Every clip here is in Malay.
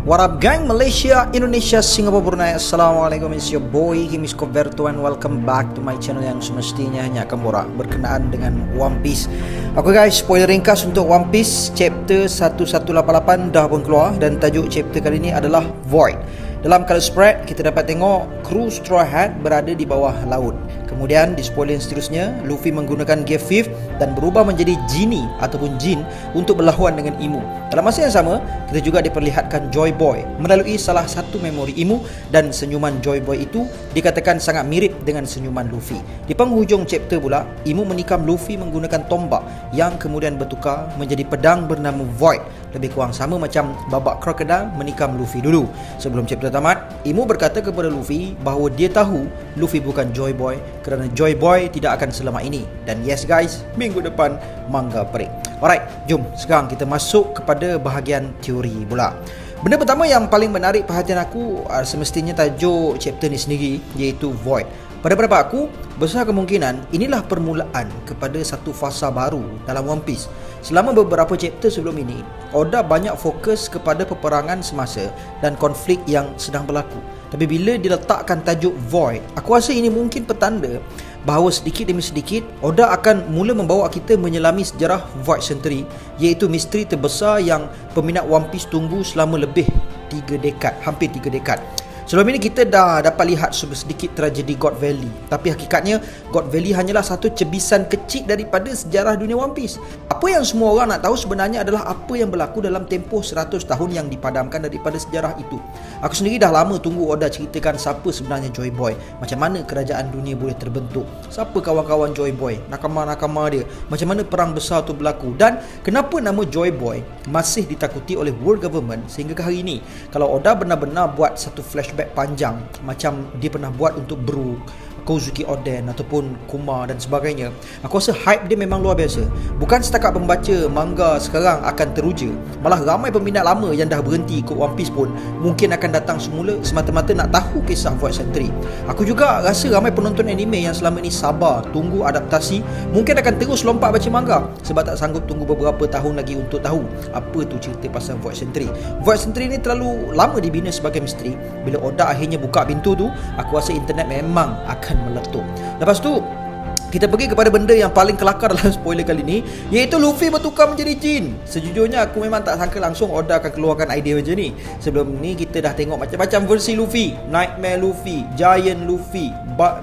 What up gang, Malaysia, Indonesia, Singapura, Brunei. Assalamualaikum, it's your boy Himis Coverto and welcome back to my channel yang semestinya hanya akan borak berkenaan dengan One Piece. Oke guys, spoiler ringkas untuk One Piece chapter 1188 dah pun keluar dan tajuk chapter kali ini adalah Void. Dalam color spread, kita dapat tengok kru Straw Hat berada di bawah laut. Kemudian di spoiler yang seterusnya, Luffy menggunakan Gear 5 dan berubah menjadi genie ataupun jin untuk berlawan dengan Imu. Dalam masa yang sama, kita juga diperlihatkan Joy Boy melalui salah satu memori Imu, dan senyuman Joy Boy itu dikatakan sangat mirip dengan senyuman Luffy. Di penghujung chapter pula, Imu menikam Luffy menggunakan tombak yang kemudian bertukar menjadi pedang bernama Void. Lebih kurang sama macam babak crocodile menikam Luffy dulu. Sebelum chapter tamat, Imu berkata kepada Luffy bahawa dia tahu Luffy bukan Joy Boy kerana Joy Boy tidak akan selama ini. Dan yes guys, minggu depan manga break. Alright, jom sekarang kita masuk kepada bahagian teori pula. Benda pertama yang paling menarik perhatian aku semestinya tajuk chapter ni sendiri, iaitu Void. Pada pendapat aku, besar kemungkinan inilah permulaan kepada satu fasa baru dalam One Piece. Selama beberapa chapter sebelum ini, Oda banyak fokus kepada peperangan semasa dan konflik yang sedang berlaku. Tapi bila diletakkan tajuk Void, aku rasa ini mungkin petanda bahawa sedikit demi sedikit Oda akan mula membawa kita menyelami sejarah Void Century, iaitu misteri terbesar yang peminat One Piece tunggu selama lebih 3 dekad, hampir 3 dekad. Sebelum ini kita dah dapat lihat sedikit tragedi God Valley, tapi hakikatnya God Valley hanyalah satu cebisan kecil daripada sejarah dunia One Piece. Apa yang semua orang nak tahu sebenarnya adalah apa yang berlaku dalam tempoh 100 tahun yang dipadamkan daripada sejarah itu. Aku sendiri dah lama tunggu Oda ceritakan siapa sebenarnya Joy Boy, macam mana kerajaan dunia boleh terbentuk, siapa kawan-kawan Joy Boy, nakama-nakama dia, macam mana perang besar tu berlaku, dan kenapa nama Joy Boy masih ditakuti oleh world government sehingga ke hari ini. Kalau Oda benar-benar buat satu flashback panjang macam dia pernah buat untuk Brook, Kozuki Oden ataupun Kuma dan sebagainya, aku rasa hype dia memang luar biasa. Bukan setakat pembaca manga sekarang akan teruja, malah ramai peminat lama yang dah berhenti ikut One Piece pun mungkin akan datang semula semata-mata nak tahu kisah Void Century. Aku juga rasa ramai penonton anime yang selama ini sabar tunggu adaptasi mungkin akan terus lompat baca manga sebab tak sanggup tunggu beberapa tahun lagi untuk tahu apa tu cerita pasal Void Century. Void Century ni terlalu lama dibina sebagai misteri. Bila Oda akhirnya buka pintu tu, aku rasa internet memang akan meletup. Lepas tu kita pergi kepada benda yang paling kelakar dalam spoiler kali ni, iaitu Luffy bertukar menjadi jin. Sejujurnya aku memang tak sangka langsung Oda akan keluarkan idea macam ni. Sebelum ni kita dah tengok macam-macam versi Luffy, Nightmare Luffy, Giant Luffy,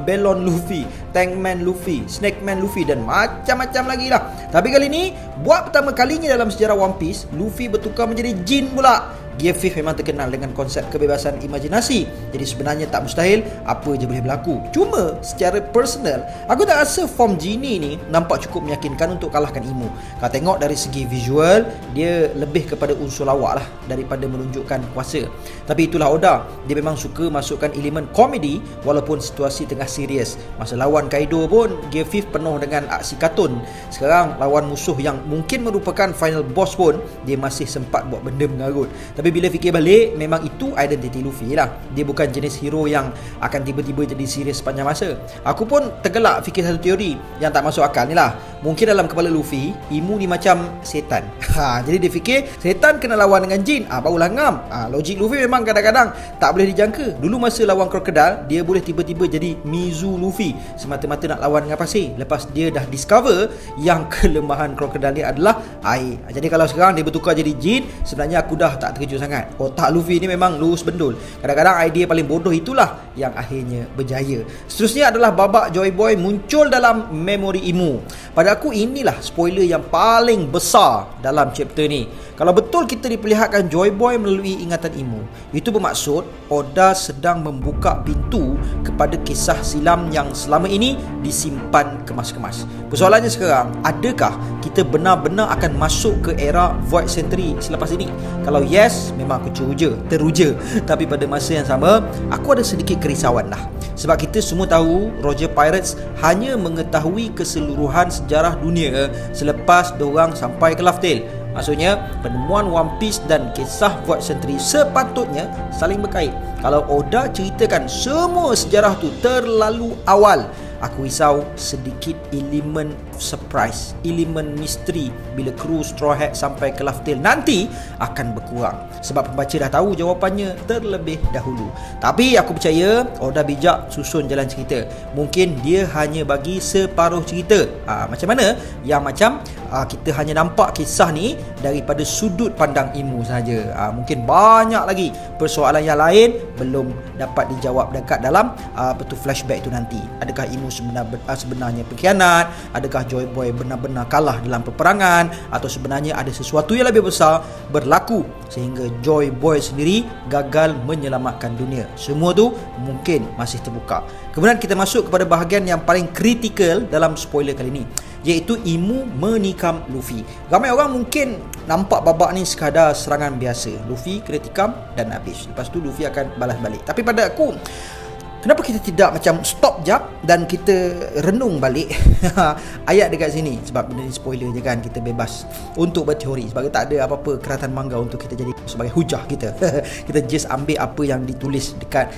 Bellon Luffy, Tankman Luffy, Snakeman Luffy dan macam-macam lagi lah. Tapi kali ni, buat pertama kalinya dalam sejarah One Piece, Luffy bertukar menjadi jin pula. Gear 5 memang terkenal dengan konsep kebebasan imajinasi, jadi sebenarnya tak mustahil apa je boleh berlaku. Cuma secara personal, aku tak rasa form genie ni nampak cukup meyakinkan untuk kalahkan Imu. Kalau tengok dari segi visual, dia lebih kepada unsur lawak lah daripada menunjukkan kuasa. Tapi itulah Oda, dia memang suka masukkan elemen komedi walaupun situasi tengah serius. Masa lawan Kaido pun Gear 5 penuh dengan aksi kartun. Sekarang lawan musuh yang mungkin merupakan final boss pun dia masih sempat buat benda mengarut. Tapi bila fikir balik, memang itu identiti Luffy lah. Dia bukan jenis hero yang akan tiba-tiba jadi serius sepanjang masa. Aku pun tergelak fikir satu teori yang tak masuk akal ni lah. Mungkin dalam kepala Luffy, Imu ni macam setan. Jadi dia fikir setan kena lawan dengan jin, barulah ngam. Logik Luffy memang kadang-kadang tak boleh dijangka. Dulu masa lawan crocodile, dia boleh tiba-tiba jadi Mizu Luffy semata-mata nak lawan dengan pasir. Lepas dia dah discover yang kelemahan crocodile ni adalah air. Jadi kalau sekarang dia bertukar jadi jin, sebenarnya aku dah tak terkejut sangat. Otak Luffy ni memang lurus bendul. Kadang-kadang idea paling bodoh itulah yang akhirnya berjaya. Seterusnya adalah babak Joy Boy muncul dalam memori Imu. Pada aku inilah spoiler yang paling besar dalam chapter ni. Kalau betul kita diperlihatkan Joy Boy melalui ingatan Imu, itu bermaksud Oda sedang membuka pintu kepada kisah silam yang selama ini disimpan kemas-kemas. Persoalannya sekarang, adakah kita benar-benar akan masuk ke era Void Century selepas ini? Kalau yes, memang aku teruja. Tapi pada masa yang sama, aku ada sedikit kerisauan lah. Sebab kita semua tahu Roger Pirates hanya mengetahui keseluruhan sejarah dunia selepas diorang sampai ke Laugh Tale. Maksudnya, penemuan One Piece dan kisah Void Century sepatutnya saling berkait. Kalau Oda ceritakan semua sejarah tu terlalu awal, aku risau sedikit elemen surprise, elemen misteri bila kru Straw Hat sampai ke Laugh Tale nanti akan berkurang sebab pembaca dah tahu jawapannya terlebih dahulu. Tapi aku percaya Oda bijak susun jalan cerita. Mungkin dia hanya bagi separuh cerita. Macam mana? Yang macam kita hanya nampak kisah ni daripada sudut pandang Imu saja. Mungkin banyak lagi persoalan yang lain belum dapat dijawab dekat dalam flashback itu nanti. Adakah Imu sebenarnya pengkhianat? Adakah Joy Boy benar-benar kalah dalam peperangan? Atau sebenarnya ada sesuatu yang lebih besar berlaku sehingga Joy Boy sendiri gagal menyelamatkan dunia? Semua tu mungkin masih terbuka. Kemudian kita masuk kepada bahagian yang paling kritikal dalam spoiler kali ini, iaitu Imu menikam Luffy. Ramai orang mungkin nampak babak ni sekadar serangan biasa. Luffy kena tikam dan habis. Lepas tu Luffy akan balas balik. Tapi pada aku, kenapa kita tidak macam stop jap dan kita renung balik ayat dekat sini? Sebab benda ni spoiler je kan, kita bebas untuk berteori sebab tak ada apa-apa keratan manga untuk kita jadi sebagai hujah kita. Kita just ambil apa yang ditulis dekat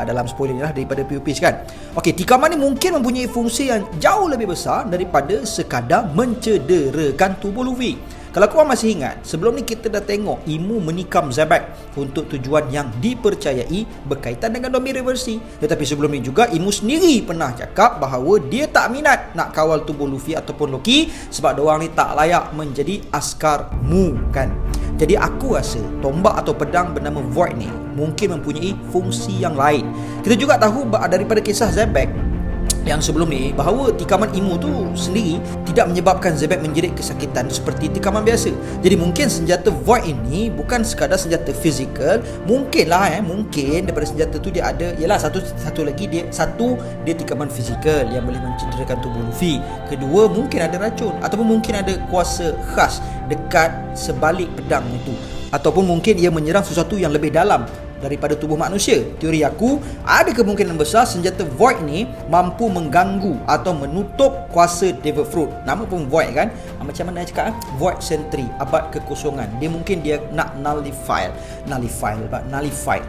dalam spoiler ni lah daripada POP kan. Okey, tikaman ni mungkin mempunyai fungsi yang jauh lebih besar daripada sekadar mencederakan tubuh Luffy. Kalau korang masih ingat, sebelum ni kita dah tengok Imu menikam Zebek untuk tujuan yang dipercayai berkaitan dengan domain reversi. Tetapi sebelum ni juga Imu sendiri pernah cakap bahawa dia tak minat nak kawal tubuh Luffy ataupun Loki sebab diorang ni tak layak menjadi askar Mu kan. Jadi aku rasa tombak atau pedang bernama Void ni mungkin mempunyai fungsi yang lain. Kita juga tahu daripada kisah Zebek yang sebelum ni bahawa tikaman Imu tu sendiri tidak menyebabkan Zebek menjerit kesakitan seperti tikaman biasa. Jadi mungkin senjata Void ini bukan sekadar senjata fizikal. Mungkin daripada senjata tu dia ada satu lagi dia tikaman fizikal yang boleh mencederakan tubuh Luffy. Kedua, mungkin ada racun ataupun mungkin ada kuasa khas dekat sebalik pedang itu, ataupun mungkin ia menyerang sesuatu yang lebih dalam daripada tubuh manusia. Teori aku, ada kemungkinan besar senjata Void ni mampu mengganggu atau menutup kuasa Devil Fruit. Nama pun Void kan, macam mana cakap Void Sentry, abad kekosongan. Dia mungkin dia nak nullify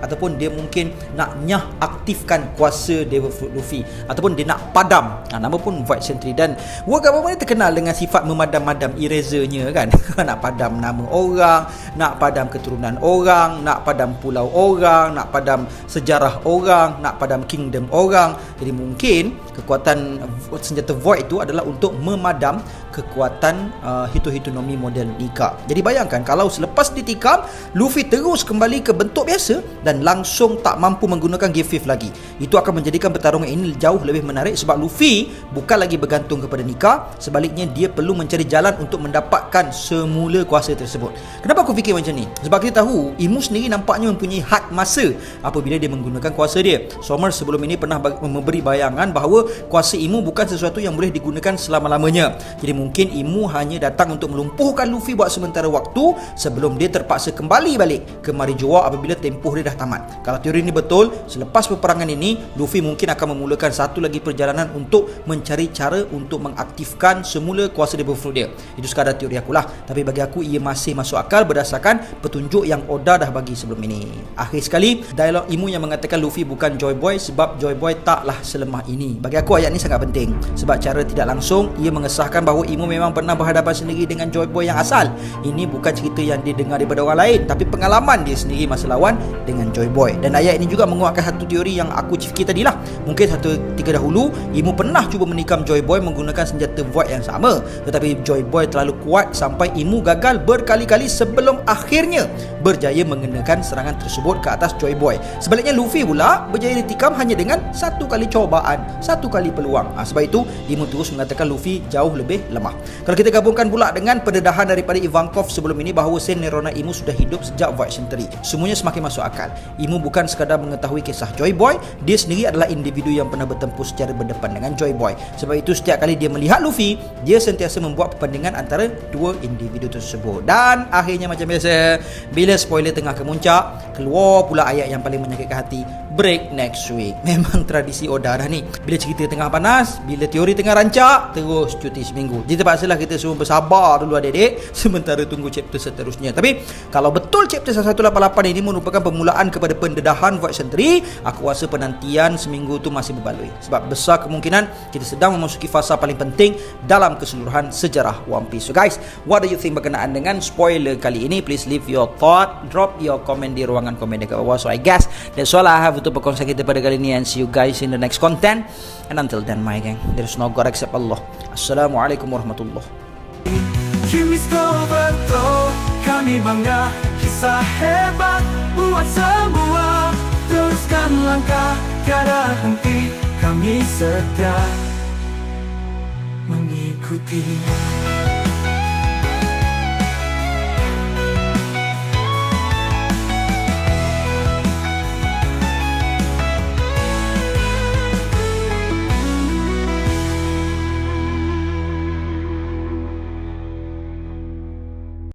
ataupun dia mungkin nak aktifkan kuasa Devil Fruit Luffy, ataupun dia nak padam. Nama pun Void Sentry. Dan World Government ni terkenal dengan sifat memadam-madam erasernya kan. Nak padam nama orang, nak padam keturunan orang, nak padam pulau orang, nak padam sejarah orang, nak padam kingdom orang. Jadi mungkin kekuatan senjata Void itu adalah untuk memadam kekuatan Hito-Hitonomi model Nika. Jadi bayangkan kalau selepas ditikam Luffy terus kembali ke bentuk biasa dan langsung tak mampu menggunakan Gear 5 lagi. Itu akan menjadikan pertarungan ini jauh lebih menarik sebab Luffy bukan lagi bergantung kepada Nika, sebaliknya dia perlu mencari jalan untuk mendapatkan semula kuasa tersebut. Kenapa aku fikir macam ni? Sebab kita tahu Imu sendiri nampaknya mempunyai had masa apabila dia menggunakan kuasa dia. Somers sebelum ini pernah memberi bayangan bahawa kuasa Imu bukan sesuatu yang boleh digunakan selama-lamanya. Jadi mungkin Imu hanya datang untuk melumpuhkan Luffy buat sementara waktu sebelum dia terpaksa kembali balik ke Marijoa apabila tempoh dia dah tamat. Kalau teori ini betul, selepas peperangan ini Luffy mungkin akan memulakan satu lagi perjalanan untuk mencari cara untuk mengaktifkan semula kuasa Devil Fruit dia. Itu sekadar teori akulah, tapi bagi aku ia masih masuk akal berdasarkan petunjuk yang Oda dah bagi sebelum ini. Akhir sekali, dialog Imu yang mengatakan Luffy bukan Joy Boy sebab Joy Boy taklah selemah ini. Bagi aku ayat ni sangat penting sebab cara tidak langsung ia mengesahkan bahawa Imu memang pernah berhadapan sendiri dengan Joy Boy yang asal. Ini bukan cerita yang dia dengar daripada orang lain, tapi pengalaman dia sendiri masa lawan dengan Joy Boy. Dan ayat ini juga menguatkan satu teori yang aku fikir tadilah. Mungkin satu ketika dahulu Imu pernah cuba menikam Joy Boy menggunakan senjata Void yang sama, tetapi Joy Boy terlalu kuat sampai Imu gagal berkali-kali sebelum akhirnya berjaya mengenakan serangan tersebut ke atas Joy Boy. Sebaliknya Luffy pula berjaya ditikam hanya dengan satu kali cubaan, satu kali peluang. Sebab itu Imu terus mengatakan Luffy jauh lebih lemah. Kalau kita gabungkan pula dengan pendedahan daripada Ivankov sebelum ini bahawa sen neurona Imu sudah hidup sejak Void Century, semuanya semakin masuk akal. Imu bukan sekadar mengetahui kisah Joy Boy, dia sendiri adalah individu yang pernah bertempur secara berdepan dengan Joy Boy. Sebab itu setiap kali dia melihat Luffy, dia sentiasa membuat perbandingan antara dua individu tersebut. Dan akhirnya macam biasa, bila spoiler tengah kemuncak, keluar pula ayat yang paling menyakitkan hati. break next week. Memang tradisi Oda dah ni. Bila cerita tengah panas, bila teori tengah rancak, terus cuti seminggu. Jadi terpaksalah kita semua bersabar dulu adik-adik sementara tunggu chapter seterusnya. Tapi kalau betul chapter 188 ini merupakan permulaan kepada pendedahan Void Century, aku rasa penantian seminggu tu masih berbaloi. Sebab besar kemungkinan kita sedang memasuki fasa paling penting dalam keseluruhan sejarah One Piece. So guys, what do you think berkenaan dengan spoiler kali ini? Please leave your thought, drop your comment di ruangan komen dekat bawah. So I guess that's all I have untuk perkongsian kita pada kali ini, and see you guys in the next content. And until then my gang, there is no God except Allah. Assalamualaikum warahmatullahi. Himisko betul, kami bangga kisah hebat buat semua. Teruskan langkah, tiada henti, kami setia mengikuti.